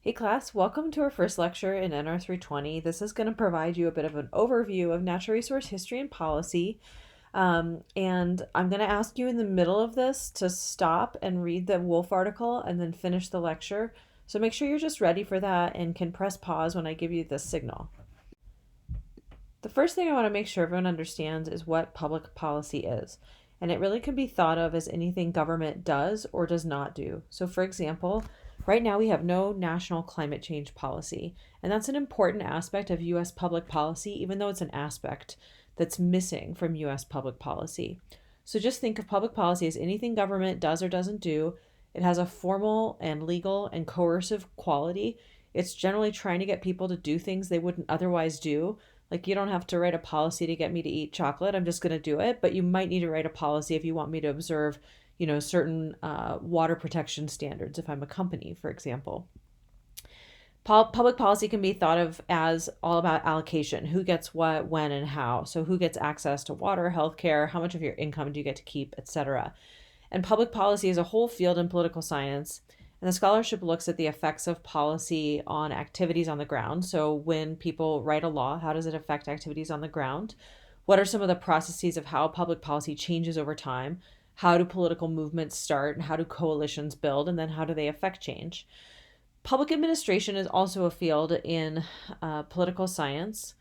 Hey class, welcome to our first lecture in NR 320. This is going to provide you a bit of an overview of natural resource history and policy. And I'm going to ask you in the middle of this to stop and read the Wolf article and then finish the lecture. So make sure you're just ready for that and can press pause when I give you the signal. The first thing I want to make sure everyone understands is what public policy is. And it really can be thought of as anything government does or does not do. So, for example, right now we have no national climate change policy. And that's an important aspect of US public policy, even though it's an aspect that's missing from US public policy. So just think of public policy as anything government does or doesn't do. It has a formal and legal and coercive quality. It's generally trying to get people to do things they wouldn't otherwise do. Like, you don't have to write a policy to get me to eat chocolate. I'm just going to do it. But you might need to write a policy if you want me to observe, certain water protection standards if I'm a company, for example. Public policy can be thought of as all about allocation: who gets what, when, and how. So who gets access to water, healthcare, how much of your income do you get to keep, etc. And public policy is a whole field in political science. And the scholarship looks at the effects of policy on activities on the ground. So when people write a law, how does it affect activities on the ground? What are some of the processes of how public policy changes over time? How do political movements start and how do coalitions build? And then how do they affect change? Public administration is also a field in political science.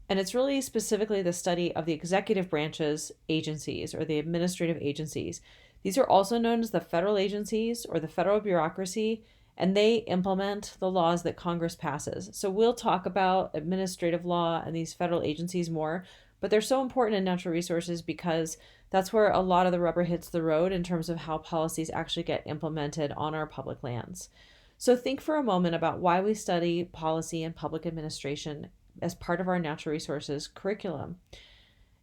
And it's really specifically the study of the executive branch's agencies or the administrative agencies. These are also known as the federal agencies or the federal bureaucracy, and they implement the laws that Congress passes. So we'll talk about administrative law and these federal agencies more, but they're so important in natural resources because that's where a lot of the rubber hits the road in terms of how policies actually get implemented on our public lands. So think for a moment about why we study policy and public administration as part of our natural resources curriculum.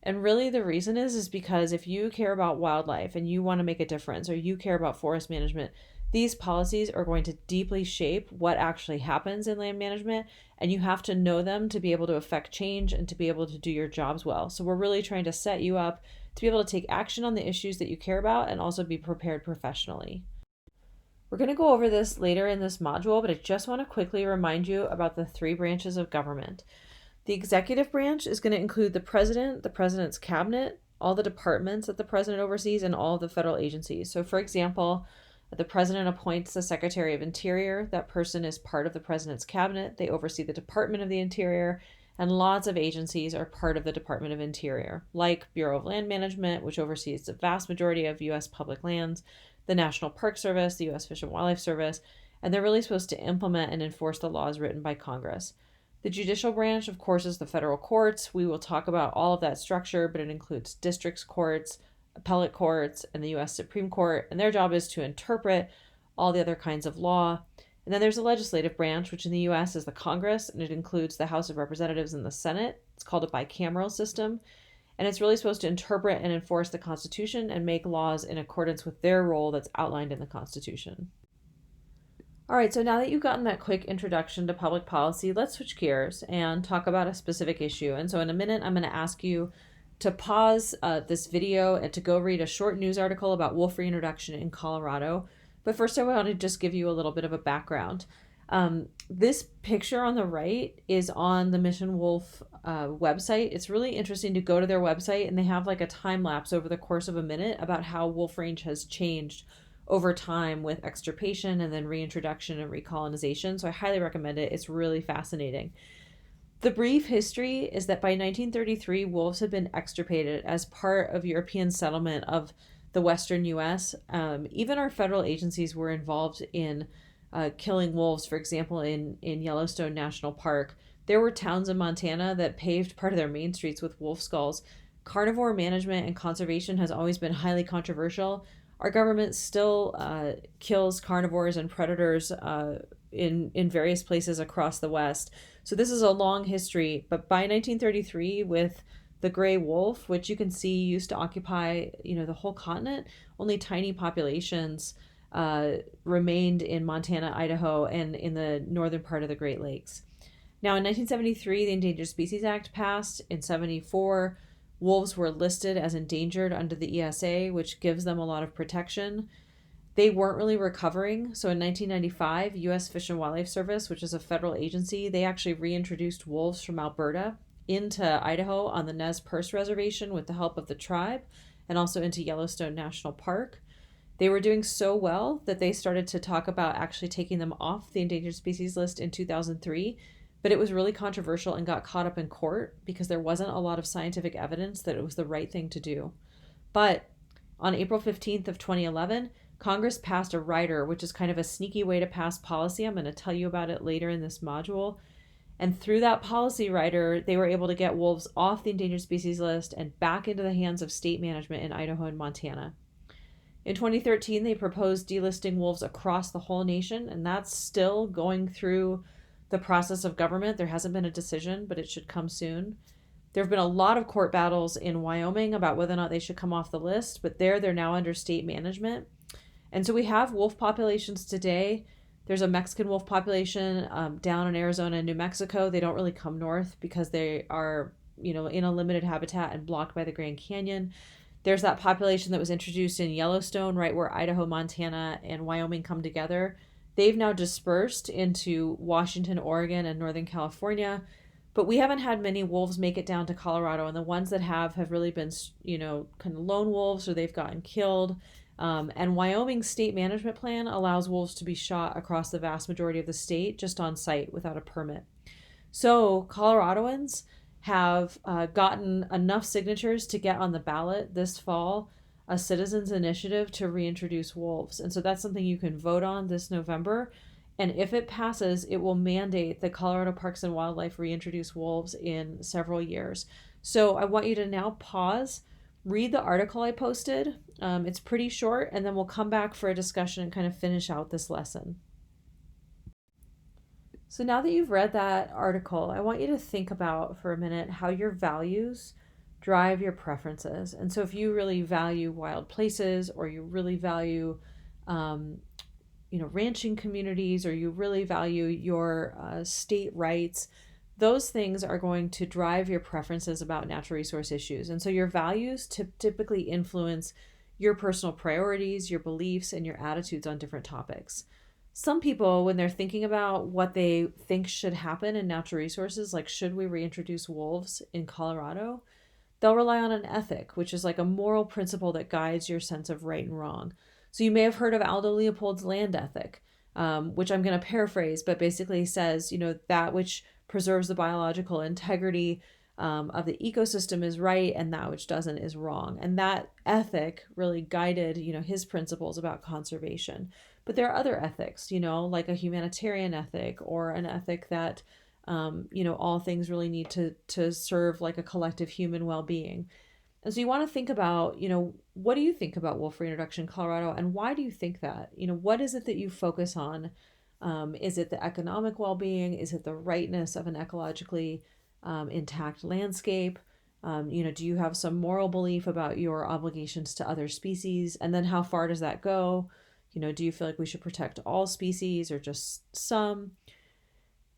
And really the reason is because if you care about wildlife and you want to make a difference, or you care about forest management, these policies are going to deeply shape what actually happens in land management, and you have to know them to be able to affect change and to be able to do your jobs well. So we're really trying to set you up to be able to take action on the issues that you care about and also be prepared professionally. We're going to go over this later in this module, but I just want to quickly remind you about the three branches of government. The executive branch is going to include the president, the president's cabinet, all the departments that the president oversees, and all the federal agencies. So, for example, the president appoints the Secretary of Interior. That person is part of the president's cabinet. They oversee the Department of the Interior, and lots of agencies are part of the Department of Interior, like Bureau of Land Management, which oversees the vast majority of U.S. public lands, the National Park Service, the U.S. Fish and Wildlife Service, and they're really supposed to implement and enforce the laws written by Congress. The judicial branch, of course, is the federal courts. We will talk about all of that structure, but it includes district courts, appellate courts, and the U.S. Supreme Court, and their job is to interpret all the other kinds of law. And then there's the legislative branch, which in the U.S. is the Congress, and it includes the House of Representatives and the Senate. It's called a bicameral system, and it's really supposed to interpret and enforce the Constitution and make laws in accordance with their role that's outlined in the Constitution. All right, so now that you've gotten that quick introduction to public policy, let's switch gears and talk about a specific issue. And so in a minute, I'm going to ask you to pause this video and to go read a short news article about wolf reintroduction in Colorado. But first, I want to just give you a little bit of a background. This picture on the right is on the Mission Wolf website. It's really interesting to go to their website, and they have like a time lapse over the course of a minute about how wolf range has changed over time with extirpation and then reintroduction and recolonization. So I highly recommend it. It's really fascinating. The brief history is that by 1933, wolves had been extirpated as part of European settlement of the Western US. Even our federal agencies were involved in killing wolves. For example, in Yellowstone National Park, there were towns in Montana that paved part of their main streets with wolf skulls. Carnivore management and conservation has always been highly controversial. Our government still kills carnivores and predators in various places across the West. So this is a long history, but by 1933, with the gray wolf, which you can see used to occupy, the whole continent, only tiny populations remained in Montana, Idaho, and in the northern part of the Great Lakes. Now, in 1973, the Endangered Species Act passed. In 74, wolves were listed as endangered under the ESA, which gives them a lot of protection. they weren't really recovering. So in 1995, U.S. Fish and Wildlife Service, which is a federal agency, they actually reintroduced wolves from Alberta into Idaho on the Nez Perce Reservation with the help of the tribe, and also into Yellowstone National Park. They were doing so well that they started to talk about actually taking them off the endangered species list in 2003, but it was really controversial and got caught up in court because there wasn't a lot of scientific evidence that it was the right thing to do. But on April 15th of 2011, Congress passed a rider, which is kind of a sneaky way to pass policy. I'm going to tell you about it later in this module. And through that policy rider, they were able to get wolves off the endangered species list and back into the hands of state management in Idaho and Montana. In 2013, they proposed delisting wolves across the whole nation, and that's still going through the process of government. There hasn't been a decision, but it should come soon. There have been a lot of court battles in Wyoming about whether or not they should come off the list, but they're now under state management. And so we have wolf populations today. There's a Mexican wolf population down in Arizona and New Mexico. They don't really come north because they are, in a limited habitat and blocked by the Grand Canyon. There's that population that was introduced in Yellowstone, right where Idaho, Montana, and Wyoming come together. They've now dispersed into Washington, Oregon, and Northern California. But we haven't had many wolves make it down to Colorado. And the ones that have really been, kind of lone wolves, or they've gotten killed. And Wyoming's state management plan allows wolves to be shot across the vast majority of the state just on site without a permit. So Coloradoans have gotten enough signatures to get on the ballot this fall a citizens initiative to reintroduce wolves. And so that's something you can vote on this November. And if it passes, it will mandate that Colorado Parks and Wildlife reintroduce wolves in several years. So I want you to now pause, read the article I posted. It's pretty short, and then we'll come back for a discussion and kind of finish out this lesson. So now that you've read that article, I want you to think about for a minute how your values drive your preferences. And so if you really value wild places, or you really value, ranching communities, or you really value your state rights, those things are going to drive your preferences about natural resource issues. And so your values typically influence your personal priorities, your beliefs, and your attitudes on different topics. Some people, when they're thinking about what they think should happen in natural resources, like should we reintroduce wolves in Colorado, they'll rely on an ethic, which is like a moral principle that guides your sense of right and wrong. So you may have heard of Aldo Leopold's land ethic, which I'm going to paraphrase, but basically says, that which preserves the biological integrity of the ecosystem is right, and that which doesn't is wrong. And that ethic really guided, his principles about conservation. But there are other ethics, like a humanitarian ethic, or an ethic that, all things really need to serve like a collective human well-being. And so you want to think about, what do you think about wolf reintroduction in Colorado, and why do you think that? What is it that you focus on? Is it the economic well-being? Is it the rightness of an ecologically intact landscape? Do you have some moral belief about your obligations to other species? And then how far does that go? Do you feel like we should protect all species or just some?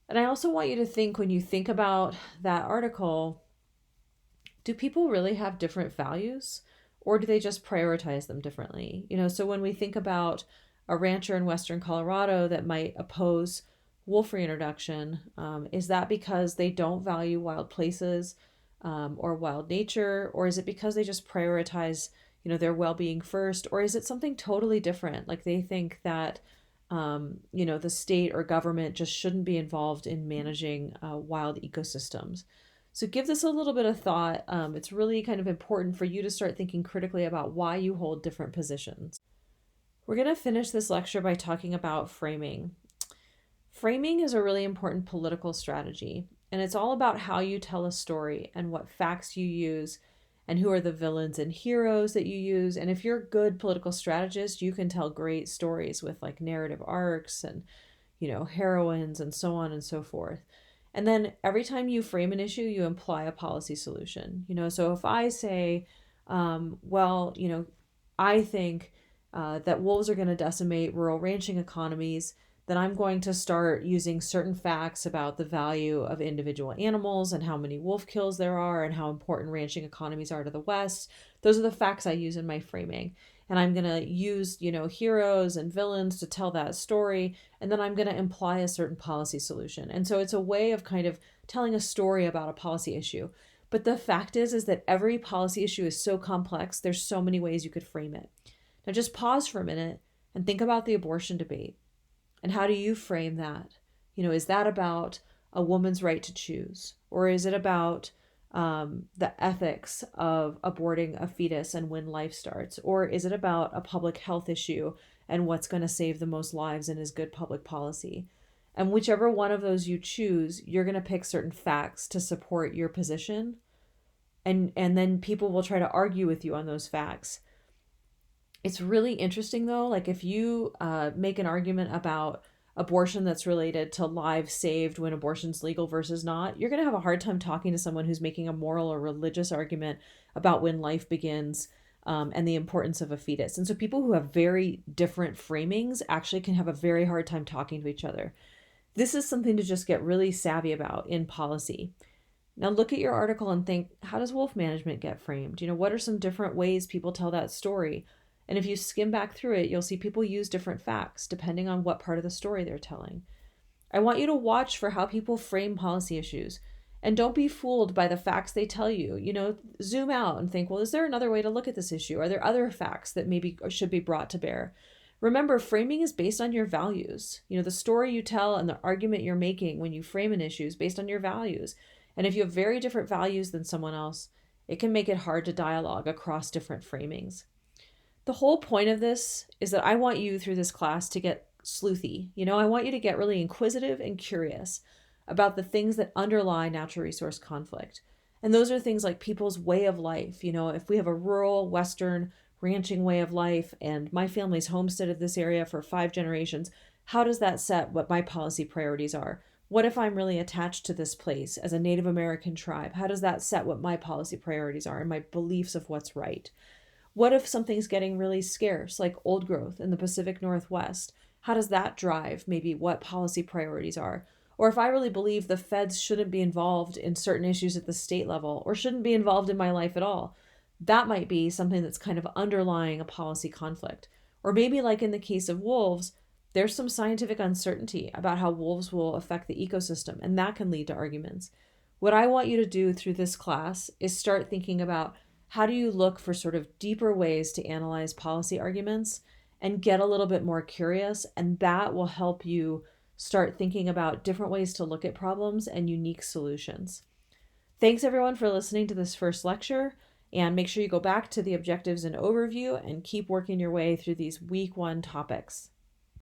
And I also want you to think, when you think about that article, do people really have different values, or do they just prioritize them differently? So when we think about a rancher in Western Colorado that might oppose wolf reintroduction, is that because they don't value wild places or wild nature, or is it because they just prioritize, their well-being first, or is it something totally different? Like they think that, the state or government just shouldn't be involved in managing wild ecosystems. So give this a little bit of thought. It's really kind of important for you to start thinking critically about why you hold different positions. We're going to finish this lecture by talking about framing. Framing is a really important political strategy, and it's all about how you tell a story and what facts you use and who are the villains and heroes that you use. And if you're a good political strategist, you can tell great stories with like narrative arcs and, heroines and so on and so forth. And then every time you frame an issue, you imply a policy solution. So if I say, I think that wolves are going to decimate rural ranching economies, then I'm going to start using certain facts about the value of individual animals and how many wolf kills there are and how important ranching economies are to the West. Those are the facts I use in my framing. and I'm going to use, heroes and villains to tell that story, and then I'm going to imply a certain policy solution. And so it's a way of kind of telling a story about a policy issue. But the fact is that every policy issue is so complex, there's so many ways you could frame it. Now just pause for a minute and think about the abortion debate. And how do you frame that? Is that about a woman's right to choose? Or is it about the ethics of aborting a fetus and when life starts? Or is it about a public health issue and what's going to save the most lives and is good public policy? And whichever one of those you choose, you're going to pick certain facts to support your position. And then people will try to argue with you on those facts. It's really interesting though, like if you make an argument about abortion that's related to lives saved when abortion's legal versus not, you're going to have a hard time talking to someone who's making a moral or religious argument about when life begins and the importance of a fetus. And so people who have very different framings actually can have a very hard time talking to each other. This is something to just get really savvy about in policy. Now look at your article and think, how does wolf management get framed? What are some different ways people tell that story? And if you skim back through it, you'll see people use different facts depending on what part of the story they're telling. I want you to watch for how people frame policy issues. And don't be fooled by the facts they tell you. Zoom out and think, well, is there another way to look at this issue? Are there other facts that maybe should be brought to bear? Remember, framing is based on your values. The story you tell and the argument you're making when you frame an issue is based on your values. And if you have very different values than someone else, it can make it hard to dialogue across different framings. The whole point of this is that I want you through this class to get sleuthy. I want you to get really inquisitive and curious about the things that underlie natural resource conflict. And those are things like people's way of life. If we have a rural, Western, ranching way of life and my family's homesteaded this area for 5 generations, how does that set what my policy priorities are? What if I'm really attached to this place as a Native American tribe? How does that set what my policy priorities are and my beliefs of what's right? What if something's getting really scarce, like old growth in the Pacific Northwest? How does that drive maybe what policy priorities are? Or if I really believe the feds shouldn't be involved in certain issues at the state level or shouldn't be involved in my life at all, that might be something that's kind of underlying a policy conflict. Or maybe like in the case of wolves, there's some scientific uncertainty about how wolves will affect the ecosystem, and that can lead to arguments. What I want you to do through this class is start thinking about how do you look for sort of deeper ways to analyze policy arguments and get a little bit more curious, and that will help you start thinking about different ways to look at problems and unique solutions. Thanks everyone for listening to this first lecture, and make sure you go back to the objectives and overview and keep working your way through these week 1 topics.